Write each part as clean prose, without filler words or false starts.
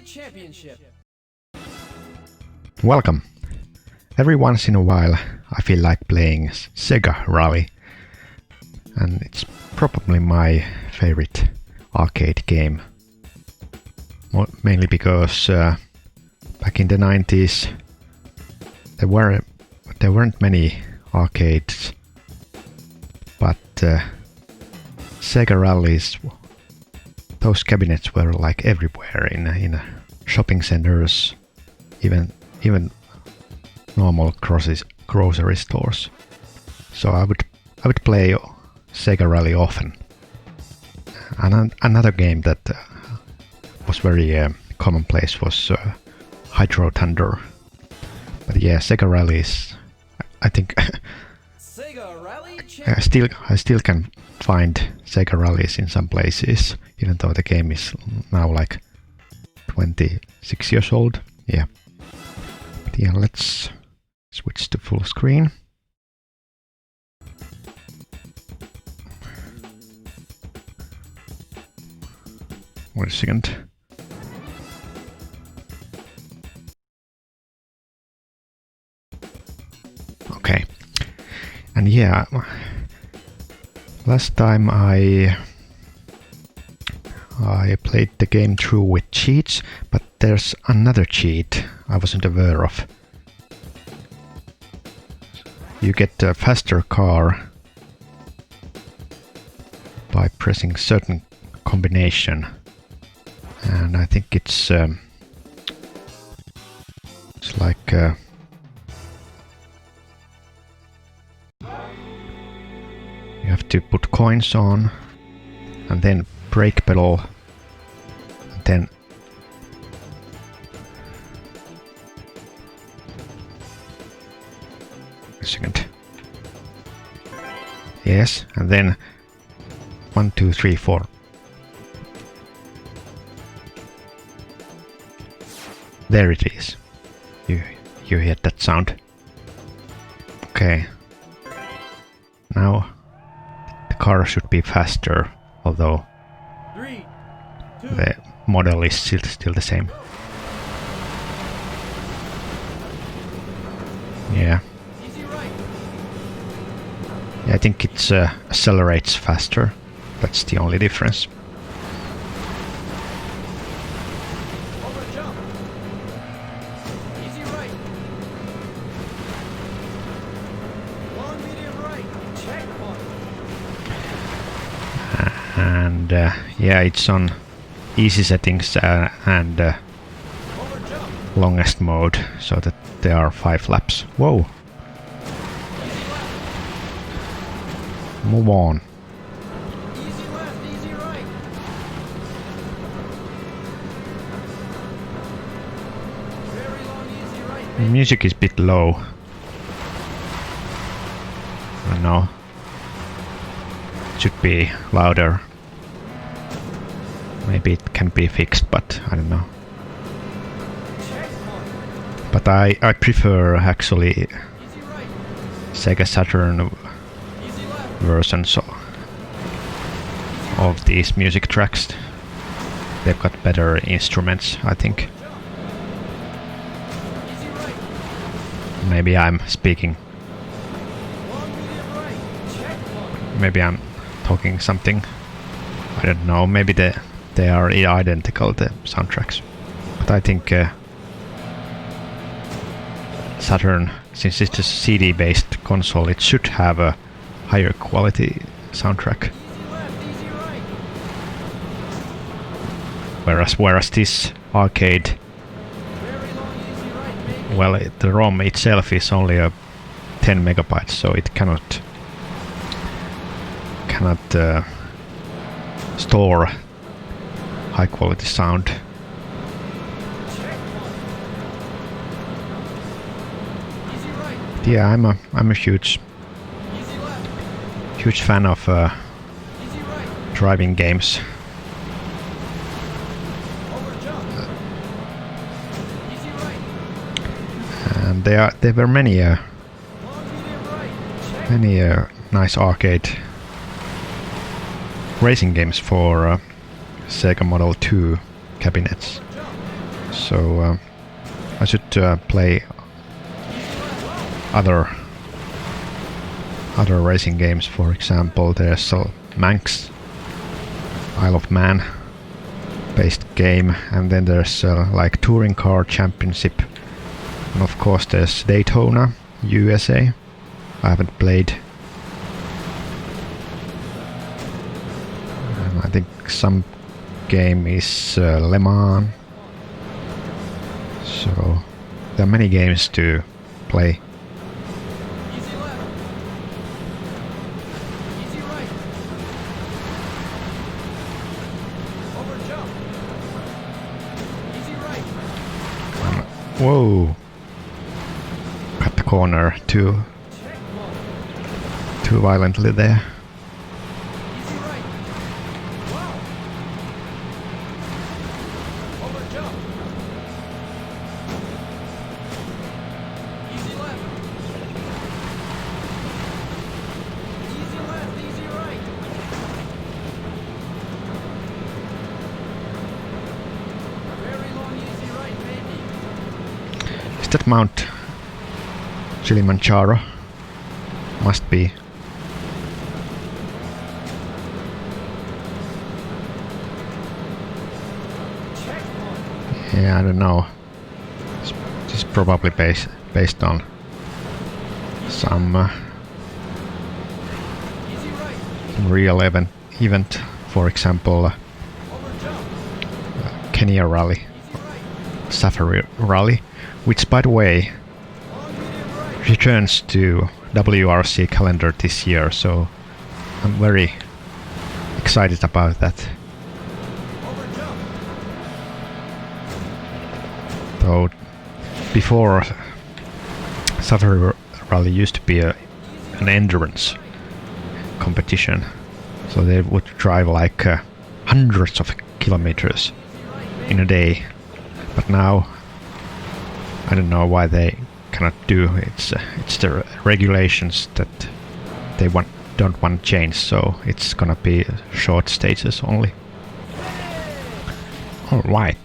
Championship. Welcome. Every once in a while I feel like playing Sega Rally, and it's probably my favorite arcade game. Mainly because back in the 90s there weren't many arcades, but Sega Rallies, those cabinets were like everywhere in shopping centers, even normal grocery stores. So I would play Sega Rally often. And another game that was very commonplace was Hydro Thunder. But yeah, Sega Rally is, I think, Sega Rally I still can find Sega Rallies in some places, even though the game is now like 26 years old. Yeah. But yeah, let's switch to full screen. Wait a second. Okay. And yeah, last time I played the game through with cheats, but there's another cheat I wasn't aware of. You get a faster car by pressing certain combination, and I think it's like you have to put coins on, and then brake pedal, and then a second. Yes, and then 1, 2, 3, 4. There it is. You hear that sound? Okay. Now the car should be faster, although 3, 2, the model is still the same. Yeah. easy right. I think it accelerates faster. That's the only difference. Over jump. Easy right. Long medium right. Checkpoint. And yeah, it's on easy settings and Over jump. longest mode, so that there are 5 laps. Whoa! Easy left. Move on. Easy left. Easy right. Very long easy right. The music is a bit low. I don't know. It should be louder. Maybe it can be fixed, but I don't know. Checkpoint. But I prefer actually Easy right. Sega Saturn Easy left. versions of these music tracks. They've got better instruments, I think. Easy right. Maybe I'm speaking. Long medium right. Checkpoint. Maybe I'm talking something. I don't know. Maybe they are identical, the soundtracks. But I think Saturn, since it's a CD-based console, it should have a higher quality soundtrack. Easy left. Easy right. Whereas this arcade, Very long easy right. Maybe. well, the ROM itself is only a 10 megabytes, so it cannot store high quality sound. Checkpoint. Easy right. Yeah, I'm a huge Easy left. fan of Easy right. driving games. Over jump. Easy right. And there were many Long medium right. Check. nice arcade racing games for Sega Model 2 cabinets. So I should play other racing games. For example, there's Manx, Isle of Man based game, and then there's like Touring Car Championship, and of course there's Daytona USA. I haven't played. I think some game is Le Mans. So there are many games to play. Easy left. Easy right. Over jump. Easy right. Whoa! Cut the corner too Check one. violently there. Easy right. Wow. Over jump. Easy left. Easy left, easy right. Very long easy right, maybe. Is that Mount Kilimanjaro? Must be. Check one. Yeah, I don't know. This is probably based on some Easy right. real event. For example, Over jump. Kenya Rally, Easy right. Safari Rally, which by the way Long medium right. returns to WRC calendar this year, so I'm very excited about that. Over jump. Though before, Safari Rally used to be an endurance competition, so they would drive like hundreds of kilometers in a day. But now, I don't know why they cannot do. It's the regulations that they don't want to change, so it's gonna be short stages only. All right.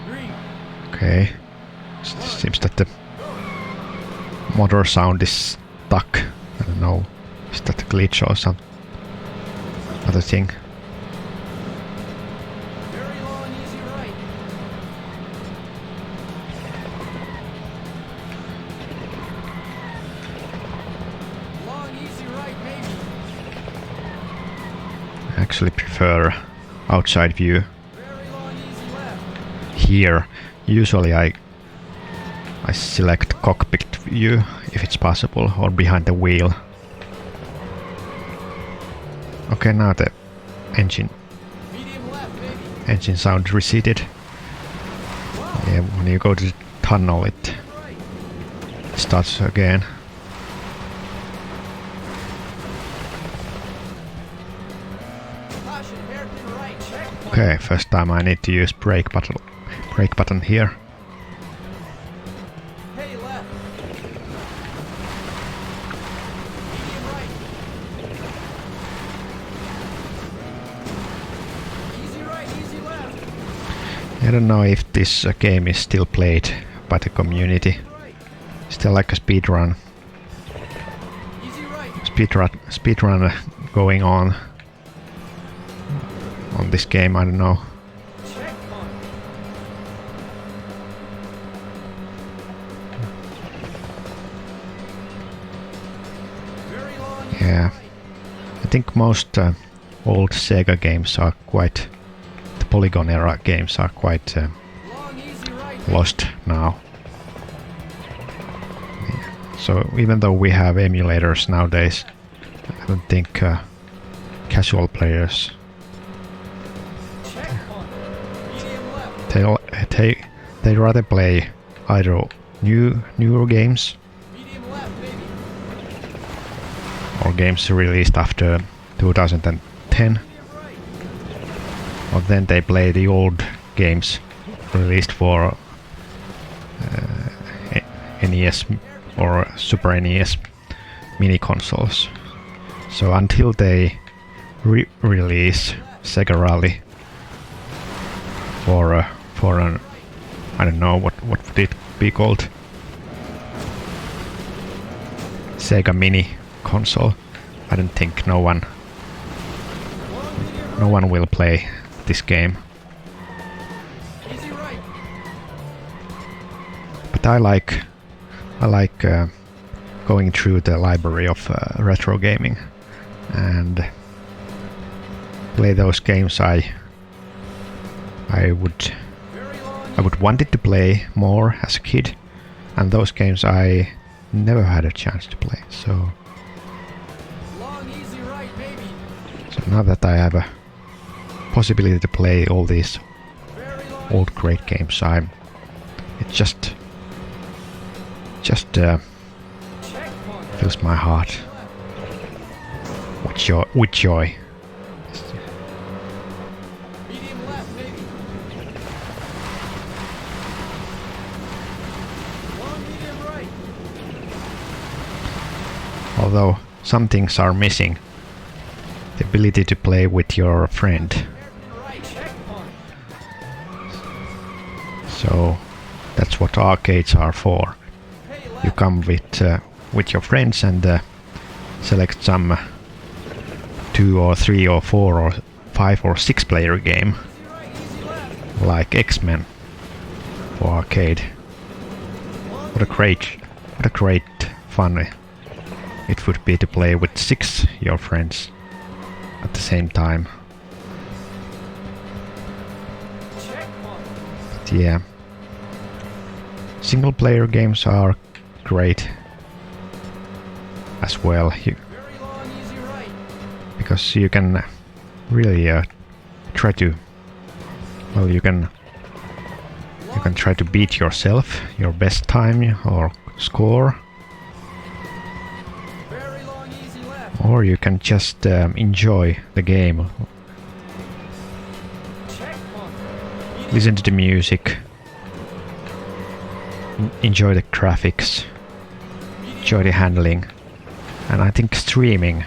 Green. Okay. Seems that the motor sound is stuck. I don't know. Is that a glitch or some other thing? Very long easy right. Long easy right, maybe. I actually prefer outside view Very long easy left. here. Usually I select cockpit view if it's possible, or behind the wheel. Okay, now the engine Medium left, maybe. engine sound receded. Yeah, when you go to the tunnel it Right. starts again. Caution, hairpin right. Check one. Okay, first time I need to use brake button here. Hey, left. Medium right. Easy right, easy left. I don't know if this game is still played by the community. Right. Still like a speedrun Easy right. speedrun going on this game. I don't know. Check one. Very long easy Yeah. right. I think most old Sega games are quite, the Polygon era games are quite Long easy right. lost now. So even though we have emulators nowadays, I don't think casual players Check one. Medium left. they rather play either newer games Medium left, maybe. or games released after 2010, Medium right. or then they play the old games released for NES or Super NES mini consoles. So until they release Sega Rally for an, I don't know what would it be called, Sega Mini console, I don't think no one will play this game. But I like going through the library of retro gaming and play those games I would wanted to play more as a kid, and those games I never had a chance to play. So now that I have a possibility to play all these old great games, it just fills my heart with joy. Although some things are missing, the ability to play with your friend. So that's what arcades are for. You come with your friends and select some 2 or 3 or 4 or 5 or 6 player game, like X-Men for arcade. What a great fun it would be to play with 6 your friends at the same time. But yeah, single player games are great as well, because you can really try to, well, you can try to beat yourself, your best time or score, or you can just enjoy the game, listen to the music, enjoy the graphics, enjoy the handling. And I think streaming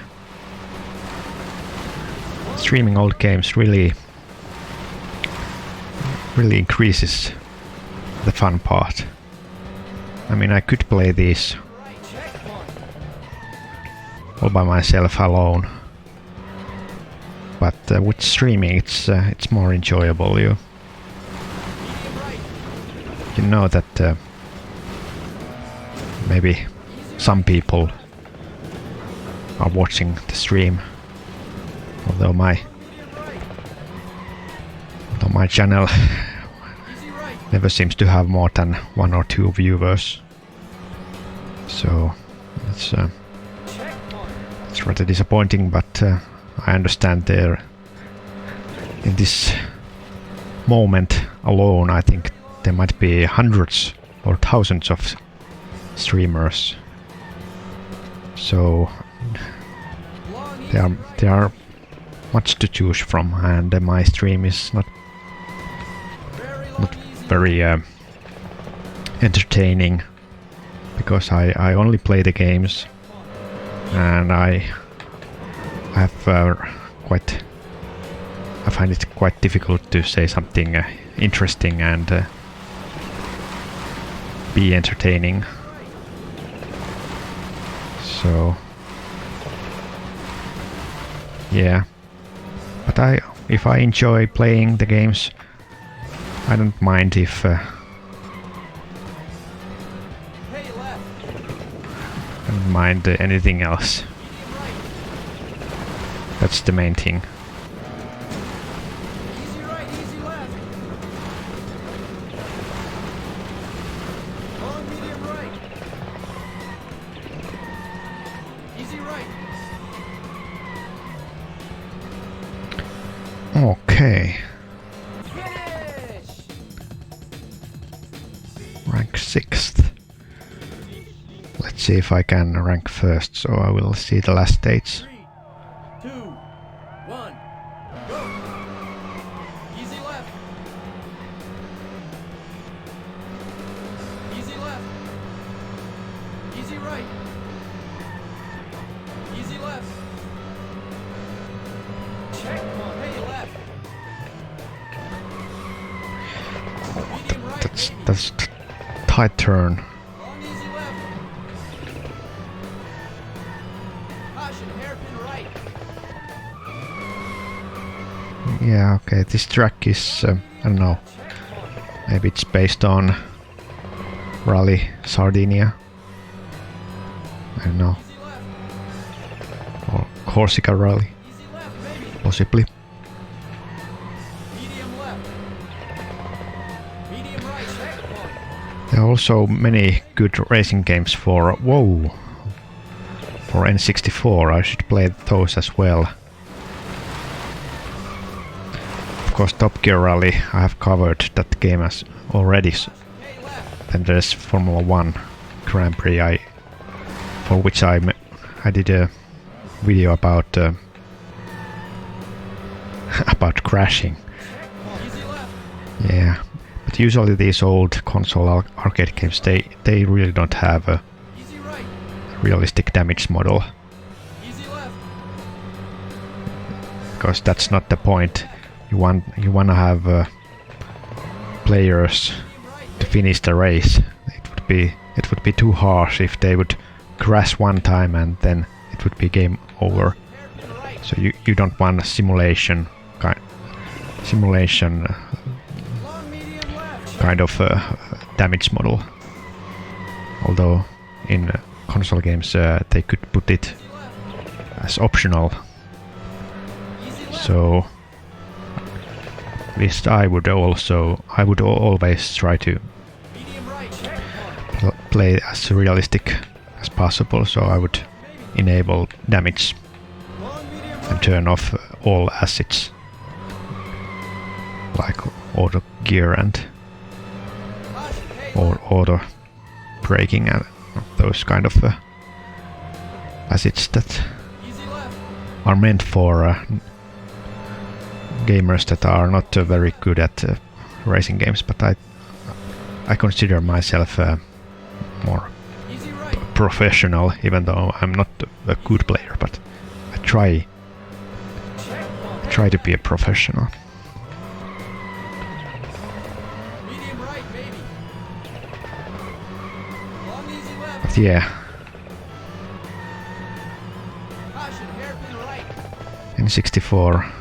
old games really increases the fun part. I mean, I could play these all by myself alone, but with streaming it's more enjoyable. You know that maybe some people are watching the stream, although my channel never seems to have more than 1 or 2 viewers, so it's rather disappointing. But I understand there, in this moment alone, I think there might be hundreds or thousands of streamers, so there are much to choose from, and my stream is not very entertaining, because I only play the games, and I find it quite difficult to say something interesting and be entertaining. So yeah, but if I enjoy playing the games, I don't mind if I don't mind anything else. That's the main thing. Okay. Rank 6th. Let's see if I can rank first, so I will see the last states. 3, 2, 1, go! Easy left. Easy left. Easy right. Easy left. that's tight turn. Long easy left. Caution, hairpin right. Yeah, okay, this track is, I don't know, maybe it's based on Rally Sardinia. I don't know. Easy left. Or Corsica Rally, Easy left, maybe. possibly. Medium left. Medium right, checkpoint. There are also many good racing games for, whoa, for N64. I should play those as well. Of course, Top Gear Rally, I have covered that game as already. Hey, left. Then there's Formula 1 Grand Prix, for which I did a video about about crashing. Easy left. Yeah, but usually these old console arcade games, they really don't have a Easy right. realistic damage model, Easy left. because that's not the point. You wanna have players to finish the race. It would be too harsh if they would crash one time and then it would be game over. Hairpin right. So you don't want a simulation Long medium left. kind of damage model. Although in console games they could put it as optional. Easy left. So at least I would always try to Medium right, checkpoint. play as realistic as possible. So I would enable damage Long medium and right. turn off all assets like auto gear and Caution, hey, or left. auto braking and those kind of assets that Easy left. are meant for gamers that are not very good at racing games. But I consider myself more Easy right. professional, even though I'm not a good player. But I try Checkpoint. to be a professional. Medium right, maybe. Long easy left. But yeah, Caution, hairpin right. in 64, I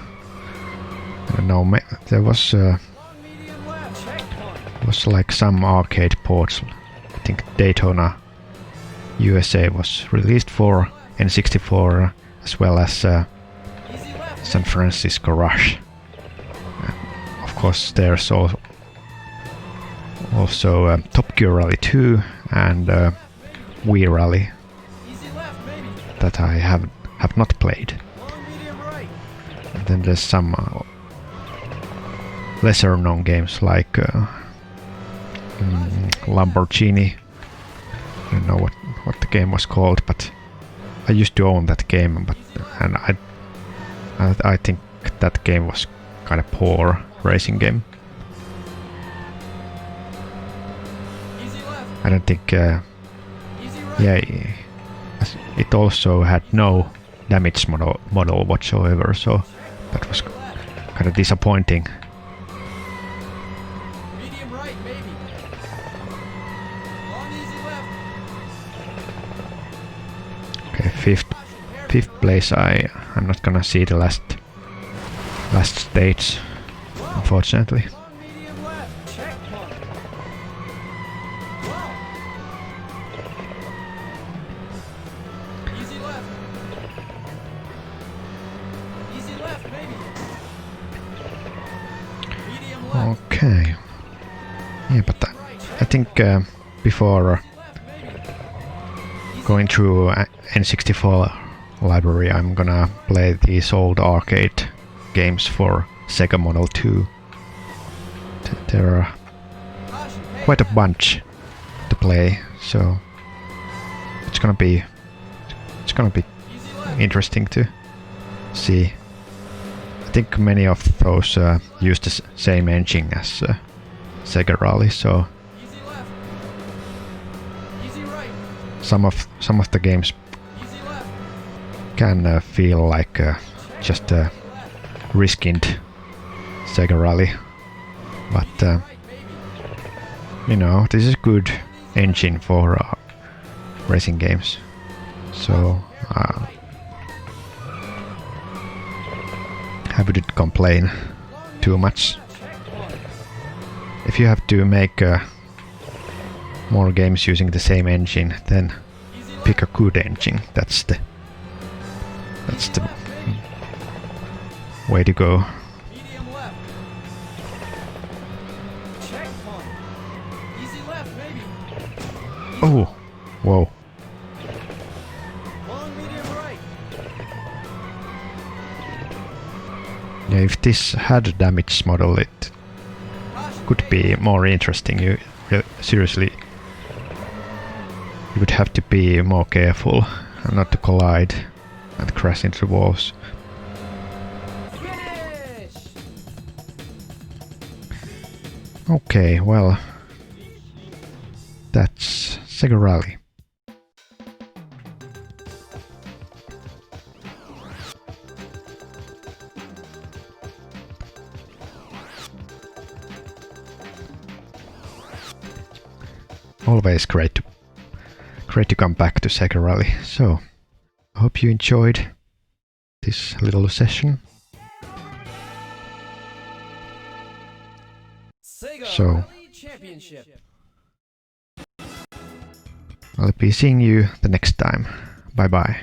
don't know, there was Long medium left. Checkpoint. like some arcade ports. I think Daytona USA was released for N64 as well as Easy left. San Francisco Rush. Of course, there's also Top Gear Rally 2 and Wii Rally Easy left, maybe. that I have not played. Long medium right. And then there's some lesser known games like Lamborghini. I don't know what the game was called, but I used to own that game, and I think that game was kind of poor racing game. Easy left. I don't think Easy right. yeah, it also had no damage model whatsoever, so that was kind of disappointing. Medium right, maybe. Long easy left. Okay, fifth place. I'm not gonna see the last stage, unfortunately. Long medium left. Checkpoint. Wow. Easy left. Easy left, maybe. Medium left. Okay. Yeah, but I think before Left, maybe. going through N64 library, I'm gonna play these old arcade games for Sega Model 2. There are Caution, hey, quite a bunch to play, so it's gonna be easy left. interesting to see. I think many of those use the same engine as Sega Rally, so Easy left. Easy right. some of the games Easy left. can feel like just a reskinned Sega Rally, but Right, maybe. you know, this is a good engine for racing games. So I wouldn't complain too much. If you have to make more games using the same engine, then pick a good engine. That's the way to go. Medium left. Checkpoint. Easy left, maybe. Oh, whoa. Long medium right. Yeah, if this had a damage model, it could be more interesting. You seriously, you would have to be more careful and not to collide and crash into the walls. Finish. Okay, well, that's Sega Rally. Always great to come back to Sega Rally. So, I hope you enjoyed this little session. Sega So, Rally Championship. I'll be seeing you the next time. Bye bye.